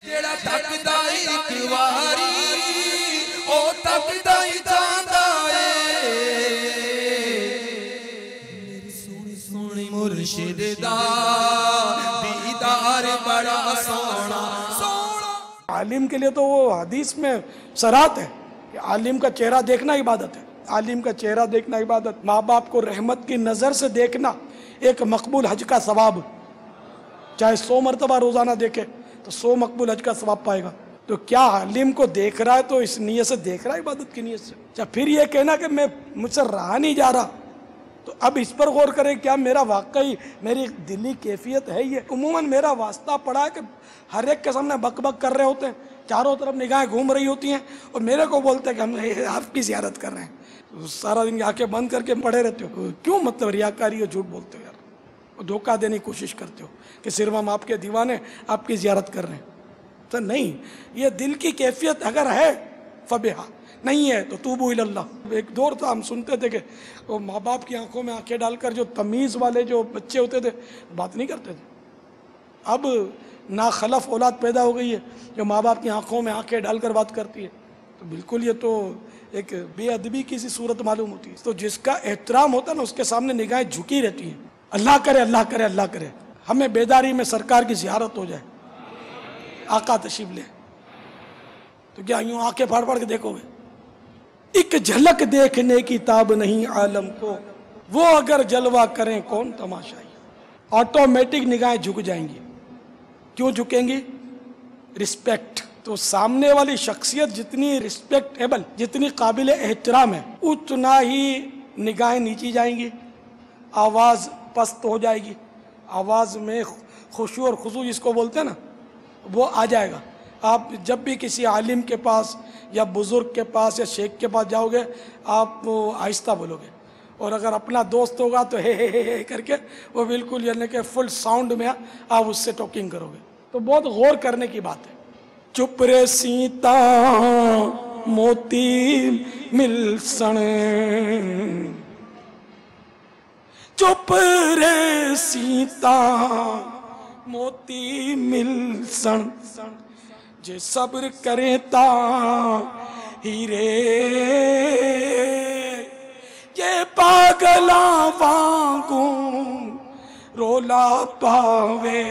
जेड़ा तकदा एक वारी ओ तकदा ही जांदा ए मेरी सोनी सोनी मुर्शिद दा दीदार बड़ा सोना सोना। आलिम के लिए तो वो हदीस में सराहत है कि आलिम का चेहरा देखना इबादत है। आलिम का चेहरा देखना इबादत, माँ बाप को रहमत की नज़र से देखना एक मकबूल हज का सवाब। चाहे 100 मरतबा रोज़ाना देखे तो 100 मकबूल हज का सवाब पाएगा। तो क्या आलिम को देख रहा है तो इस नीयत से देख रहा है, इबादत की नीयत से। अच्छा, फिर ये कहना कि मैं मुझसे रहा नहीं जा रहा, तो अब इस पर गौर करें, क्या मेरा वाकई मेरी दिली कैफियत है ये? उमूमन मेरा वास्ता पड़ा है कि हर एक के सामने बक बक कर रहे होते हैं, चारों तरफ निगाहें घूम रही होती हैं और मेरे को बोलते हैं कि हम आपकी ज़ियारत कर रहे हैं। तो सारा दिन आंखें बंद करके पड़े रहते हो, क्यों? मतलब रियाकारी और झूठ बोलते हो यार, धोखा देने की कोशिश करते हो कि सिर्फ हम आपके दीवाने आपकी ज़ियारत कर रहे हैं। तो नहीं, ये दिल की कैफियत अगर है फबिहा, नहीं है तो तूबू इल्लल्लाह। एक दौर था, हम सुनते थे कि वो माँ बाप की आंखों में आंखें डालकर जो तमीज़ वाले जो बच्चे होते थे बात नहीं करते थे। अब ना खलफ औलाद पैदा हो गई है जो माँ बाप की आंखों में आंखें डालकर बात करती है। तो बिल्कुल ये तो एक बेअदबी की सी सूरत मालूम होती है। तो जिसका एहतराम होता है ना, उसके सामने निगाहें झुकी रहती हैं। अल्लाह करे, अल्लाह करे, अल्लाह करे हमें बेदारी में सरकार की ज़ियारत हो जाए, आका तशरीफ ले। तो क्या यूं आंखें फाड़ फाड़ के देखोगे? एक झलक देखने की ताब नहीं आलम को, वो अगर जलवा करें कौन तमाशाई। ऑटोमेटिक निगाहें झुक जाएंगी। क्यों झुकेंगी? रिस्पेक्ट। तो सामने वाली शख्सियत जितनी रिस्पेक्टेबल, जितनी काबिल एहतराम है, उतना ही निगाहें नीची जाएंगी, आवाज़ पस्त हो जाएगी, आवाज़ में खुशू और खुशू जिसको बोलते हैं ना, वो आ जाएगा। आप जब भी किसी आलिम के पास या बुज़ुर्ग के पास या शेख के पास जाओगे, आप वो आहिस्ता बोलोगे, और अगर अपना दोस्त होगा तो हे करके वो बिल्कुल यानी कि फुल साउंड में आप उससे टॉकिंग करोगे। तो बहुत गौर करने की बात है। चुप रे सीता मोती मिलसन, चुप रे सीता मोती मिलसन, जे सब्र करे ता हीरे, ये पागला वांगू रोला पावे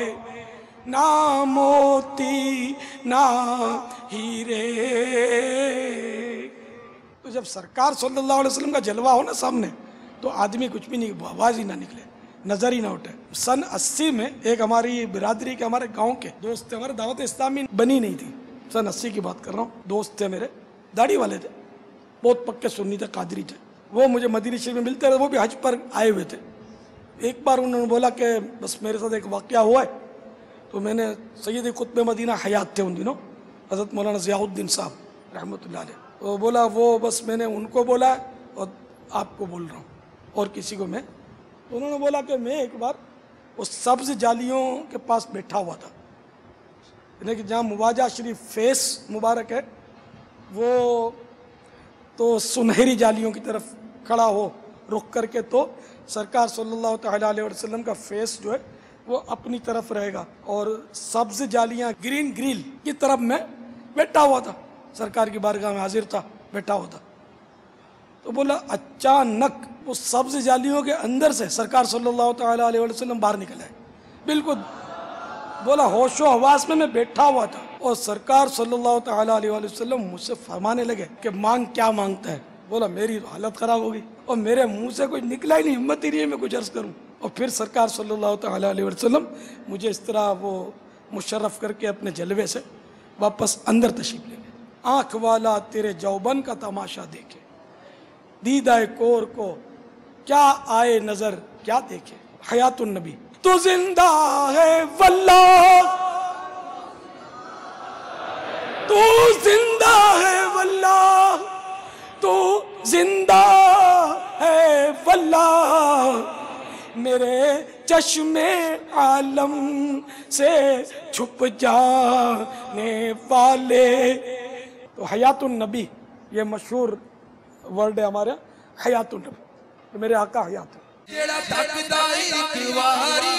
ना मोती ना हीरे। तो जब सरकार सल्लल्लाहु अलैहि वसल्लम का जलवा हो ना सामने, तो आदमी कुछ भी नहीं, आवाज़ ही ना निकले, नज़र ही ना उठे। सन 80 में एक हमारी बिरादरी के, हमारे गांव के दोस्त थे, हमारे दावत इस्लामी बनी नहीं थी, सन 80 की बात कर रहा हूँ। दोस्त थे मेरे, दाढ़ी वाले थे, बहुत पक्के सुन्नी थे, कादरी थे। वो मुझे मदीना शरीफ में मिलते रहे, वो भी हज पर आए हुए थे। एक बार उन्होंने बोला कि बस मेरे साथ एक वाक़या हुआ है। तो मैंने सैयद कुतुब मदीना हयात थे उन दिनों, हज़रत मौलाना ज़ियाउद्दीन साहब रहमतुल्लाह अलैह। तो बोला वो बस मैंने उनको बोला और आपको बोल रहा हूँ और किसी को मैं। तो उन्होंने बोला कि मैं एक बार उस सब्ज़ जालियों के पास बैठा हुआ था, यानी कि जहाँ मुवाजा शरीफ फेस मुबारक है, वो तो सुनहरी जालियों की तरफ खड़ा हो रुक करके, तो सरकार सल्लल्लाहु तआला अलैहि वसल्लम का फेस जो है वो अपनी तरफ रहेगा और सब्ज़ जालियाँ ग्रीन ग्रिल की तरफ मैं बैठा हुआ था, सरकार की बारगाह में हाजिर था, बैठा हुआ था। तो बोला अचानक वो सब्ज़ जालियों के अंदर से सरकार सल्लल्लाहु तआला अलैहि वसल्लम बाहर निकल आए, बिल्कुल। बोला होशो हवास में मैं बैठा हुआ था और सरकार सल्लल्लाहु तआला अलैहि वसल्लम मुझसे फरमाने लगे कि मांग, क्या मांगता है? बोला मेरी हालत ख़राब हो गई और मेरे मुंह से कुछ निकला ही नहीं, हिम्मत ही नहीं है मैं कुछ अर्ज़ करूँ। और फिर सरकार सल्लल्लाहु तआला अलैहि वसल्लम मुझे इस तरह वो मुशर्रफ करके अपने जलवे से वापस अंदर तशरीफ़ ले गए। आँख वाला तेरे जौबन का तमाशा देखे, दीदाए कोर को क्या आए नज़र क्या देखे। हयातुन नबी। तू जिंदा है वल्लाह, तू जिंदा है वल्लाह, तू जिंदा है वल्लाह, मेरे चश्मे आलम से छुप जाने वाले। तो हयातुन नबी ये मशहूर वर्ड है हमारे, हयातुन नबी, तो मेरे आका हयात है। जेड़ा तकदा एक वारी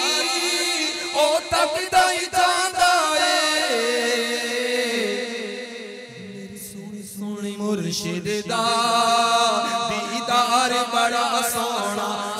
ओ तकदा ही जांदा ए। मुर्शिद दा दीदार बड़ा सोना